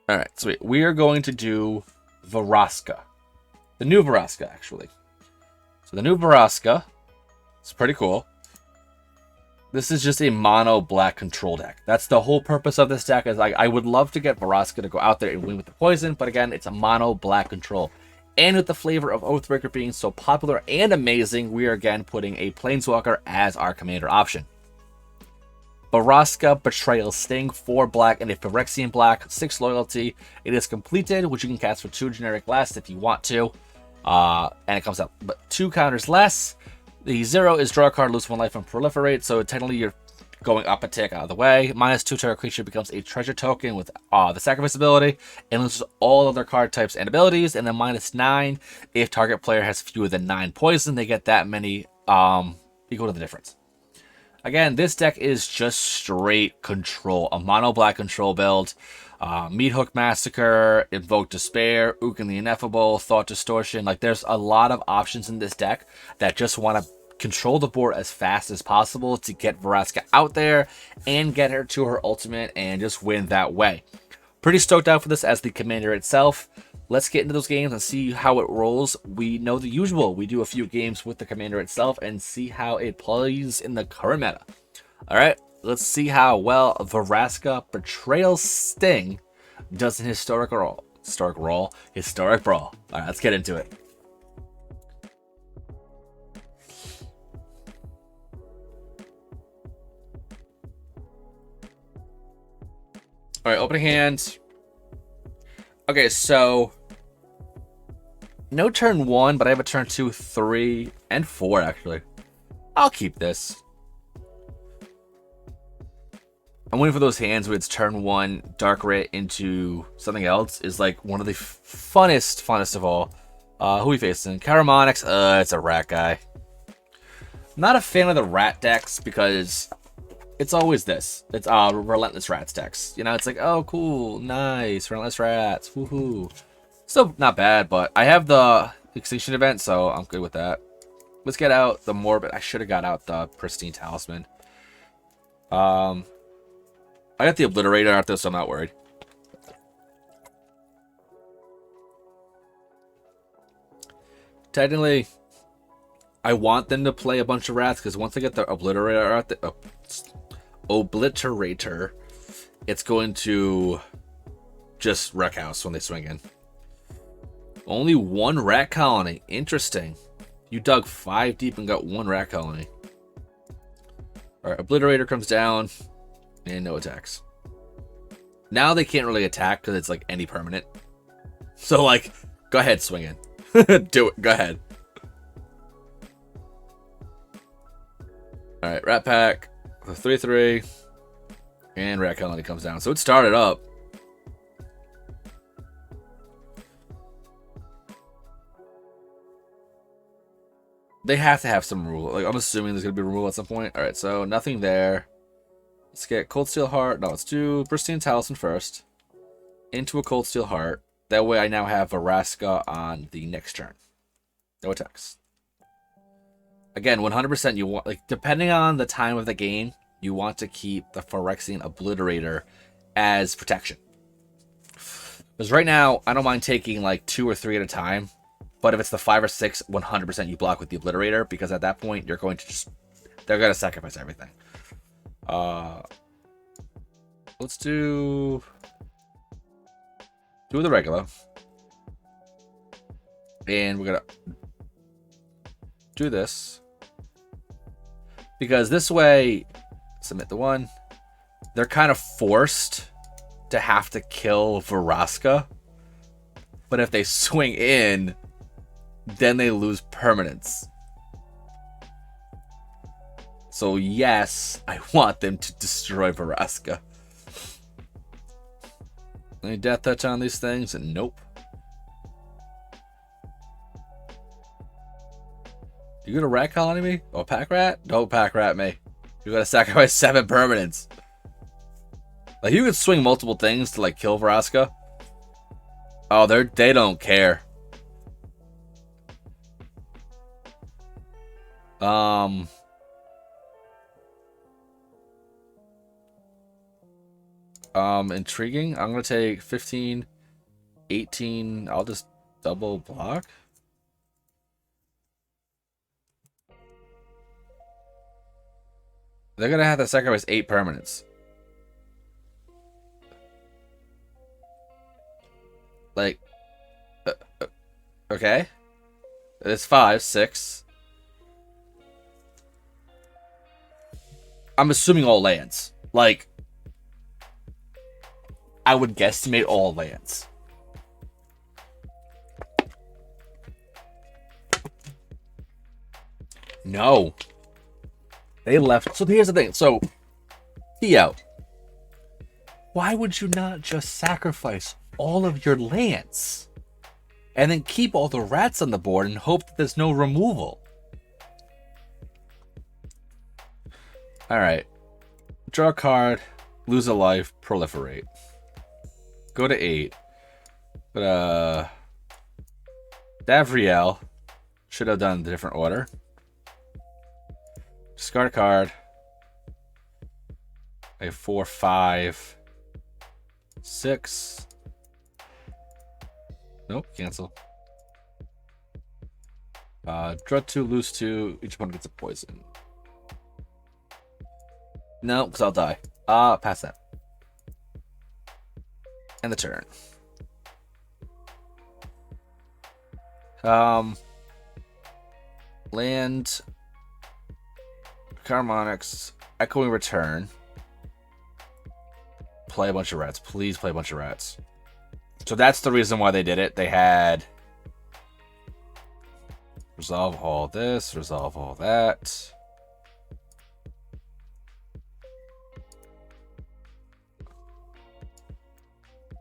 All right, sweet. We are going to do Vraska. The new Vraska, actually. So the new Vraska is pretty cool. This is just a mono black control deck. That's the whole purpose of this deck. Is I would love to get Vraska to go out there and win with the poison, but again, it's a mono black control. And with the flavor of Oathbreaker being so popular and amazing, we are again putting a Planeswalker as our commander option. Vraska, Betrayal, Sting, 4 black and a Phyrexian black, 6 loyalty. It is completed, which you can cast for 2 generic less if you want to. And it comes out, but 2 counters less. The 0 is draw a card, lose 1 life, and proliferate. So technically you're going up a tick out of the way. -2 target creature becomes a treasure token with the sacrifice ability and loses all other card types and abilities. And then -9, if target player has fewer than 9 poison, they get that many equal to the difference. Again, this deck is just straight control, a mono black control build. Meat Hook Massacre, Invoke Despair, Ook the Ineffable, Thought Distortion. Like, there's a lot of options in this deck that just want to control the board as fast as possible to get Vraska out there and get her to her ultimate and just win that way. Pretty stoked out for this as the commander itself. Let's get into those games and see how it rolls. We know the usual. We do a few games with the commander itself and see how it plays in the current meta. All right, let's see how well Vraska Betrayal Sting does in Historic Brawl. All right, let's get into it. All right, opening hand. Okay, so no turn 1, but I have a turn 2, 3, and 4 actually. I'll keep this. I'm waiting for those hands where it's turn 1, Dark Rit into something else is like one of the funnest of all. Who we facing? Karamonix. It's a rat guy. Not a fan of the rat decks because it's always this. It's Relentless Rats decks. You know, it's like, oh, cool, nice, Relentless Rats, woohoo. Still not bad, but I have the Extinction Event, so I'm good with that. Let's get out the Morbid. I should have got out the Pristine Talisman. I got the Obliterator out there, so I'm not worried. Technically, I want them to play a bunch of rats because once I get the Obliterator out there, Obliterator, it's going to just wreck house when they swing in. Only 1 rat colony. Interesting. You dug 5 deep and got 1 rat colony. Alright, Obliterator comes down. And no attacks. Now they can't really attack because it's like any permanent. So like, go ahead, swing in. Do it. Go ahead. Alright, Rat Pack. The 3/3. And Rat Colony comes down. So it started up. They have to have some rule. Like, I'm assuming there's going to be removal at some point. Alright, so nothing there. Let's get Cold Steel Heart. No, let's do Pristine Talisman first. Into a Cold Steel Heart. That way I now have Vraska on the next turn. No attacks. Again, 100% you want, like, depending on the time of the game, you want to keep the Phyrexian Obliterator as protection. Because right now, I don't mind taking like 2 or 3 at a time. But if it's the 5 or 6, 100% you block with the Obliterator. Because at that point, you're going to just, they're going to sacrifice everything. Let's do the regular. And we're gonna do this. Because this way, submit the 1. They're kind of forced to have to kill Vraska. But if they swing in, then they lose permanence. So yes, I want them to destroy Vraska. Any death touch on these things? Nope. You gonna rat colony me? Oh, pack rat? Don't pack rat me. You gotta sacrifice 7 permanents. Like, you could swing multiple things to like kill Vraska. Oh, they don't care. Intriguing. I'm gonna take 15, 18. I'll just double block. They're gonna have to sacrifice 8 permanents. Like, okay. It's 5, 6. I'm assuming all lands. Like, I would guesstimate all lands. No. They left. So here's the thing. So, Theo, why would you not just sacrifice all of your lands and then keep all the rats on the board and hope that there's no removal? Alright. Draw a card, lose a life, proliferate. Go to 8. But, Davriel should have done a different order. Discard a card. A 4, 5, 6. Nope, cancel. Draw 2, lose 2. Each opponent gets a poison. No, because I'll die. Pass that. And the turn. Land. Harmonics. Echoing Return. Play a bunch of rats. Please play a bunch of rats. So that's the reason why they did it. They had resolve all this, resolve all that.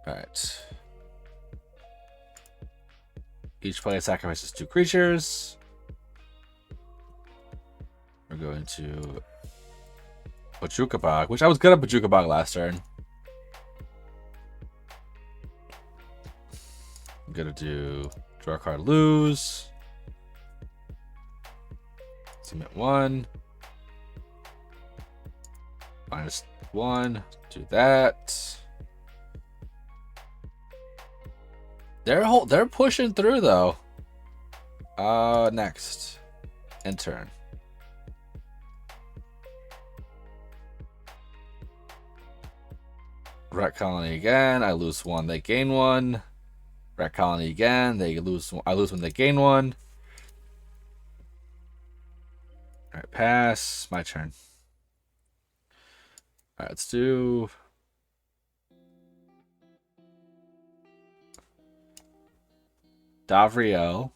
Alright. Each player sacrifices 2 creatures. We're going to Bojuka Bog, which I was good at Bojuka Bog last turn. I'm gonna do draw a card, lose. Submit 1. -1. Do that. They're pushing through though. Next. End turn. Rat Colony again. I lose 1. They gain 1. Rat Colony again. They lose. I lose 1. They gain 1. All right, pass. My turn. All right, let's do. Davriel.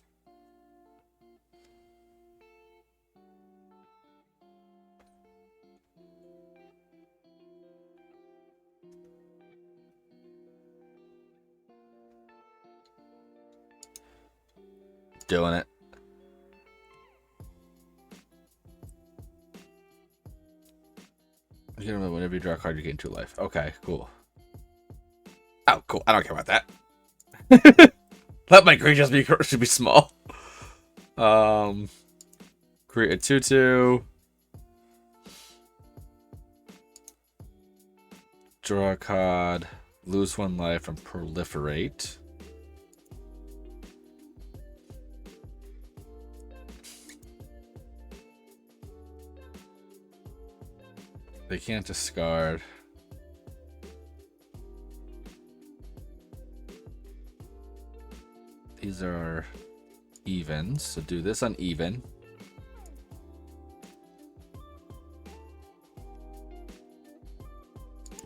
Doing it. You can whenever you draw a card, you gain 2 life. Okay, cool. Oh, cool. I don't care about that. Let my creatures should be small. Create a 2/2. Draw a card. Lose 1 life and proliferate. They can't discard. These are evens, so do this on even.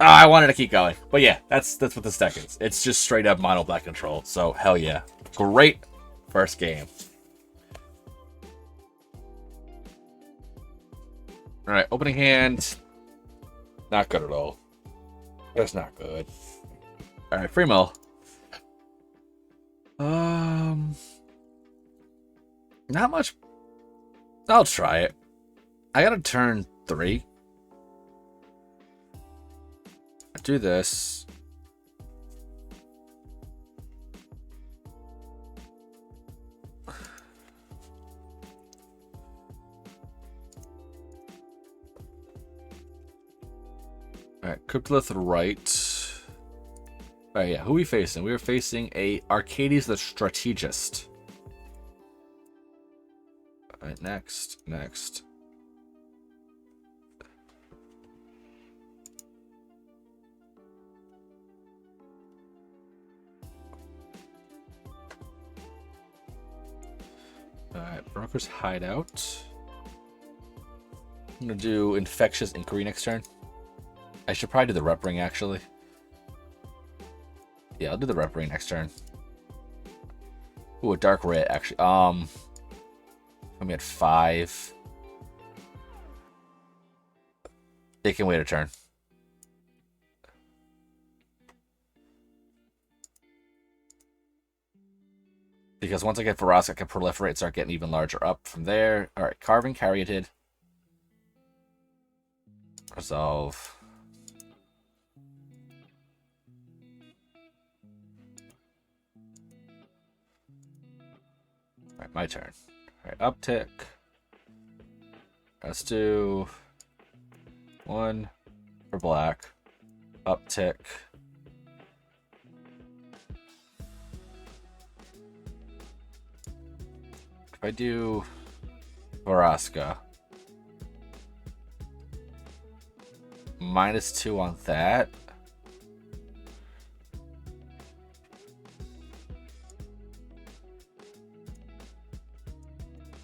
I wanted to keep going, but yeah, that's what this deck is. It's just straight up mono black control. So hell yeah, great first game. All right, opening hand. Not good at all. That's not good. All right, free mill. Not much. I'll try it. I gotta turn 3. I do this. Alright, Cryptolith right. Alright, yeah, who are we facing? We are facing a Arcades the Strategist. Alright, next. Alright, Broker's Hideout. I'm gonna do Infectious Inquiry next turn. I should probably do the Rep Ring, actually. Yeah, I'll do the Rep Ring next turn. Ooh, a Dark Red, actually. I'm at 5. It can wait a turn. Because once I get Vraska, I can proliferate, start getting even larger up from there. Alright, Carving, Caryatid. Resolve. Alright, my turn. Alright, uptick. Let's do 1 for black. Uptick. If I do Vraska, -2 on that.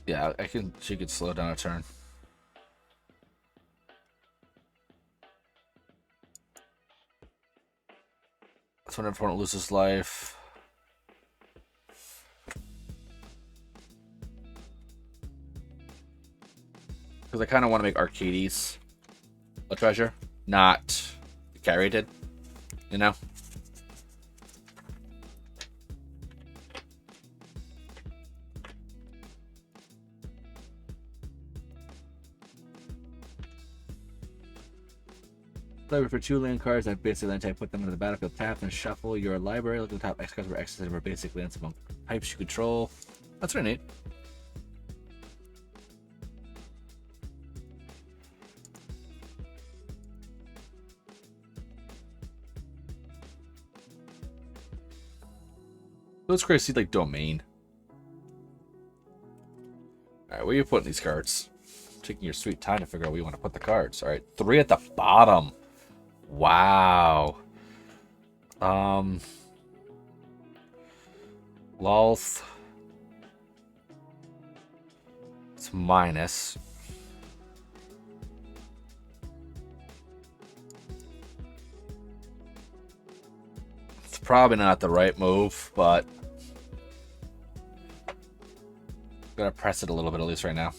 Yeah, she could slow down a turn. That's when an opponent loses life. Because I kind of want to make Arcades a treasure, not Caryatid, you know? Play for 2 land cards that basically land type, put them into the battlefield, tap, and shuffle your library. Look at the top X cards where X is basically lands among types you control. That's really neat. It's crazy to see, like, Domain. Alright, where are you putting these cards? Taking your sweet time to figure out where you want to put the cards. Alright, 3 at the bottom. Wow. Lulth. It's minus. It's probably not the right move, but I'm gonna press it a little bit at least right now.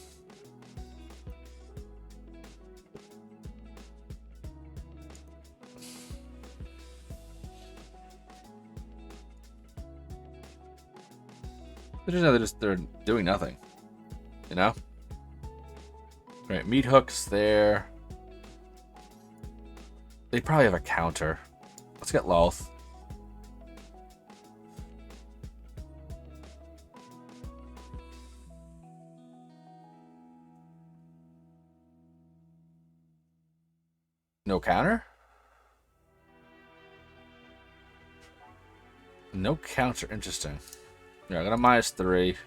They're doing nothing, you know. Right, Meat Hook's there. They probably have a counter. Let's get Lulth. No counter? No counter, interesting. Yeah, I got a -3.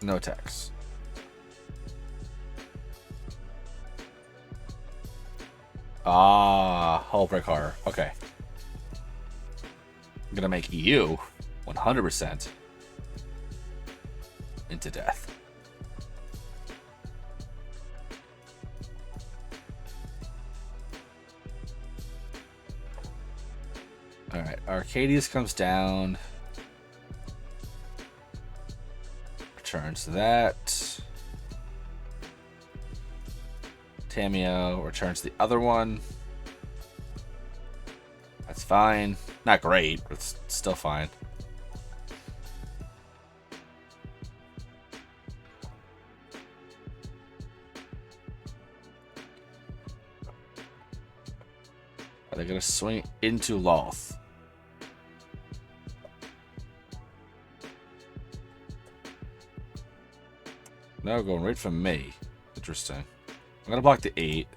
No tax. Ah, Hullbreak Horror. Okay. I'm gonna make you 100% into death. Alright, Arcades comes down. Returns that. Tamio returns the other one. That's fine. Not great, but it's still fine. Are they gonna swing into Lulth? No, going right from me. Interesting. I'm gonna block the 8.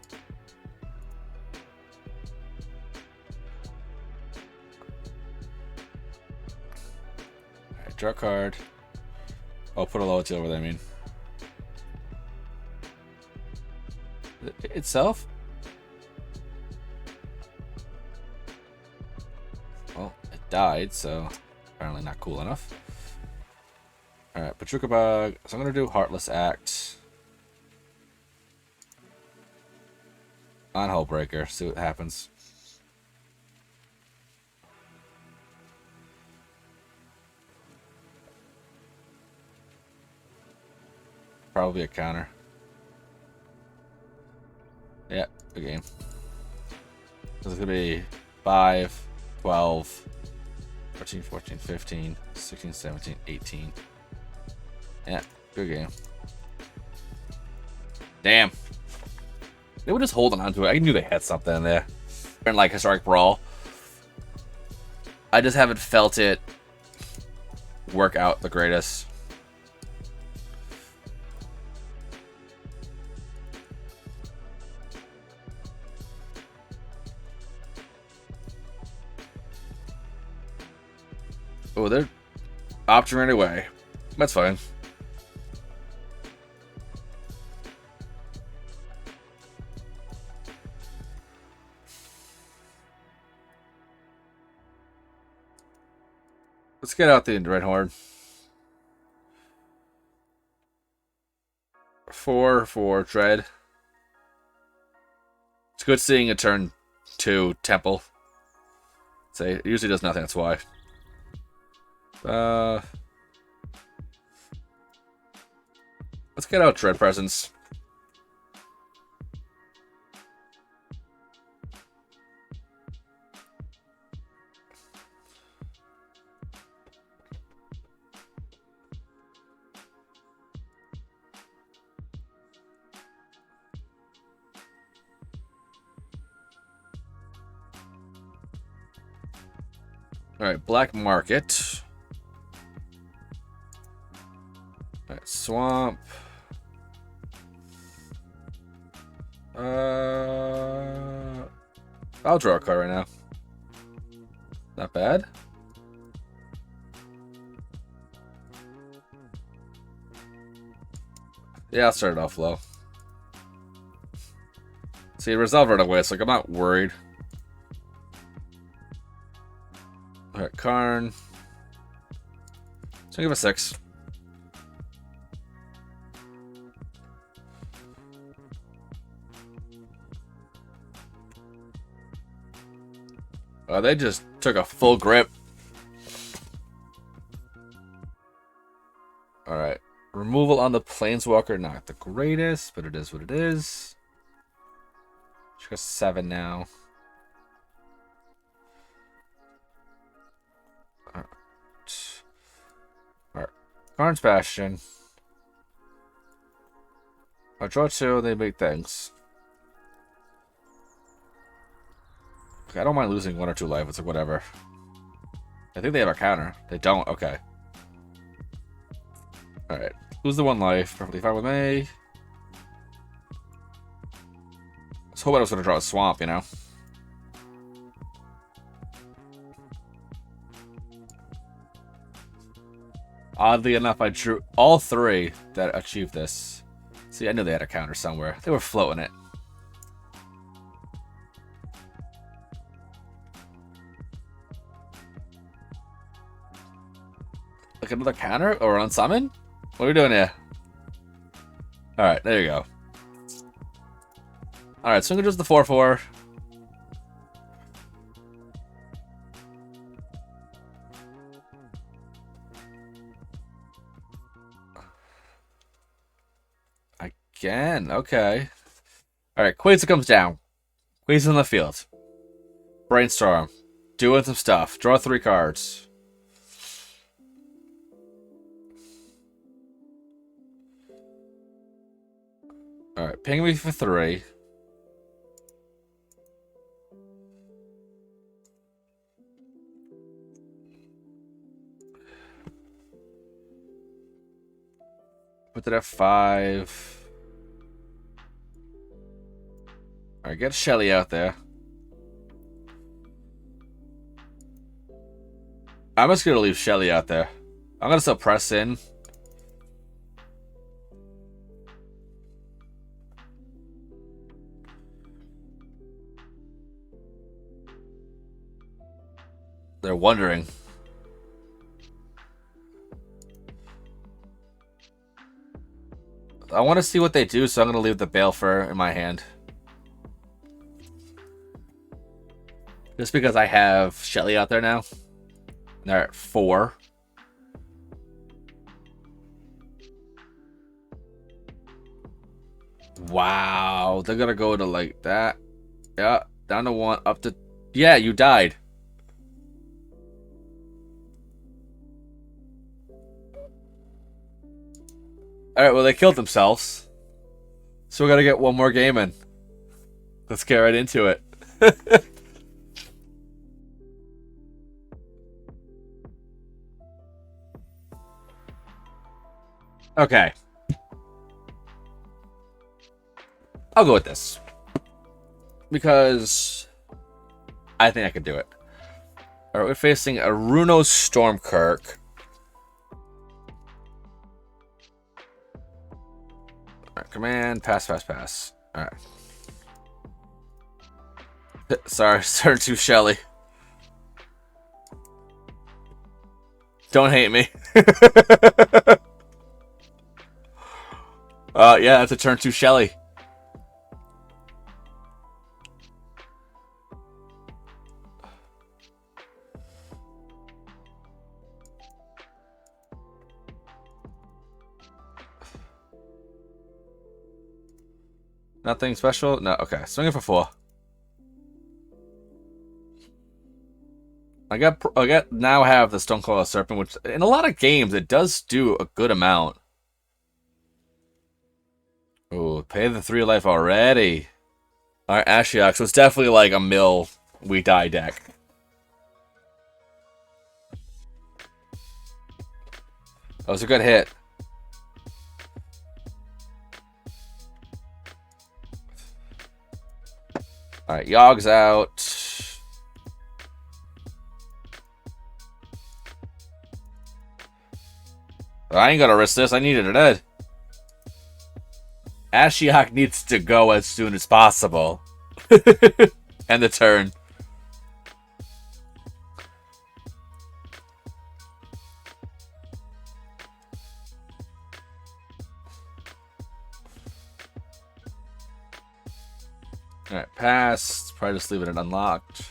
Alright, draw a card. Oh, put a loyalty over there, I mean. Itself? Well, it died, so apparently not cool enough. Alright, Patruka Bug. So I'm gonna do Heartless Act. On Hullbreaker, see what happens. Probably a counter. Yeah, good game. This is gonna be 5, 12, 13, 14, 15, 16, 17, 18. Yeah, good game. Damn. They were just holding on to it. I knew they had something in there. And like Historic Brawl. I just haven't felt it work out the greatest. Oh, they're opting right away. That's fine. Let's get out the Red Horde. 4/4 Dread. It's good seeing a turn 2 Temple. Say it usually does nothing, that's why. Let's get out Dread Presence. Alright, Black Market. Alright, Swamp. I'll draw a card right now. Not bad. Yeah, I'll start it off low. See, resolve right away, so like I'm not worried. Alright, Karn. So give a 6. They just took a full grip. Alright. Removal on the Planeswalker, not the greatest, but it is what it is. She got 7 now. Alright. Karn's Bastion. I draw 2, they make things. Okay, I don't mind losing 1 or 2 life, it's like whatever. I think they have a counter. They don't, okay. Alright. Lose the 1 life, perfectly fine with me. Let's hope I was gonna draw a swamp, you know? Oddly enough, I drew all 3 that achieved this. See, I knew they had a counter somewhere. They were floating it. Like another counter or unsummon? What are we doing here? Alright, there you go. Alright, so I'm gonna just the 4/4. Again, okay. Alright, Quasar comes down. Quasar's in the field. Brainstorm. Doing some stuff. Draw 3 cards. Alright, ping me for 3. Put it at 5. Alright, get Shelly out there. I'm just gonna leave Shelly out there. I'm gonna still press in. They're wondering. I want to see what they do, so I'm gonna leave the Balefur in my hand. Just because I have Shelly out there now. They're at 4. Wow, they're gonna go to like that. Yeah, down to 1, up to... Yeah, you died. Alright, well, they killed themselves. So we gotta get one more game in. Let's get right into it. Okay. I'll go with this. Because I think I can do it. Alright, we're facing a Runo Stormkirk. Alright, command, pass, pass, pass. Alright. Sorry, turn to Shelly. Don't hate me. Yeah, that's a turn to Shelly. Nothing special? No, okay. Swinging for 4. I now have the Stonecoil Serpent, which in a lot of games it does do a good amount. Ooh, pay the 3 life already. Alright, Ashiok, so it's definitely like a mill we die deck. That was a good hit. Alright, Yogg's out. I ain't gonna risk this. I needed it dead. Ashiok needs to go as soon as possible. End the turn. Alright, pass. Probably just leaving it unlocked.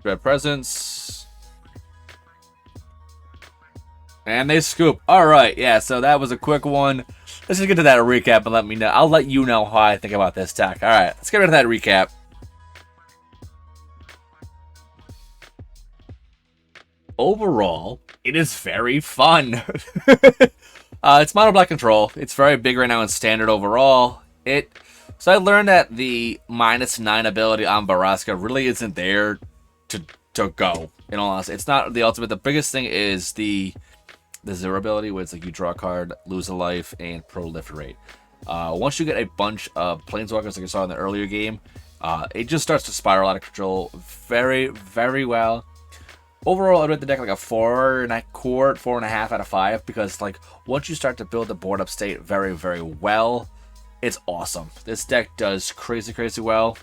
Red presents. And they scoop. Alright, yeah, so that was a quick one. Let's just get to that recap and let me know. I'll let you know how I think about this deck. Alright, let's get rid of that recap. Overall, it is very fun. It's mono black control. It's very big right now in standard overall. So I learned that the -9 ability on Vraska really isn't there to go. In all honesty, it's not the ultimate. The biggest thing is the 0 ability, where it's like you draw a card, lose a life, and proliferate. Once you get a bunch of planeswalkers, like you saw in the earlier game, it just starts to spiral out of control very, very well. Overall, I'd rate the deck like a 4.25 out of 5, because like once you start to build the board up state very, very well, it's awesome. This deck does crazy, crazy well.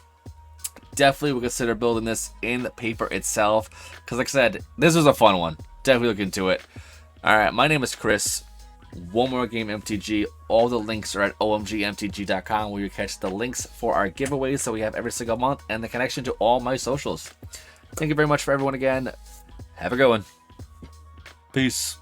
Definitely would consider building this in the paper itself, because like I said, this was a fun one. Definitely look into it. Alright, my name is Chris. One More Game MTG. All the links are at OMGMTG.com, where you catch the links for our giveaways that we have every single month, and the connection to all my socials. Thank you very much for everyone again. Have a good one. Peace.